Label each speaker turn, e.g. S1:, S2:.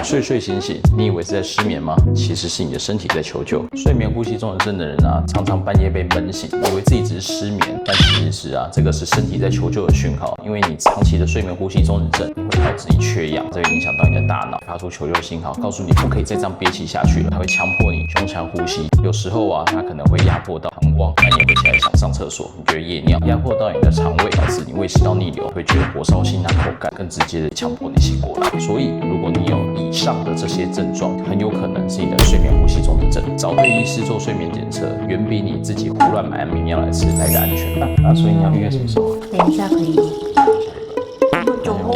S1: 睡醒醒，你以为是在失眠吗？其实是你的身体在求救。睡眠呼吸综合症的人啊，常常半夜被闷醒，以为自己只是失眠，但其实是这个是身体在求救的讯号。因为你长期的睡眠呼吸综合症，你会导致你缺氧，这会影响到你的大脑，发出求救信号，告诉你不可以再这样憋气下去了。它会强迫你胸腔呼吸，有时候它可能会压迫到膀胱，半夜会起来想上厕所，你觉得夜尿，压迫到你的肠胃，导致你胃食道逆流，会觉得火烧心口干，更直接的强迫你醒过来。所以如果你有以上的这些症状，很有可能是你的睡眠呼吸综合症。找对医师做睡眠检测，远比你自己胡乱买安眠药来吃来的安全。所以你要预约什么时候？
S2: 等一下可以。
S1: 周末。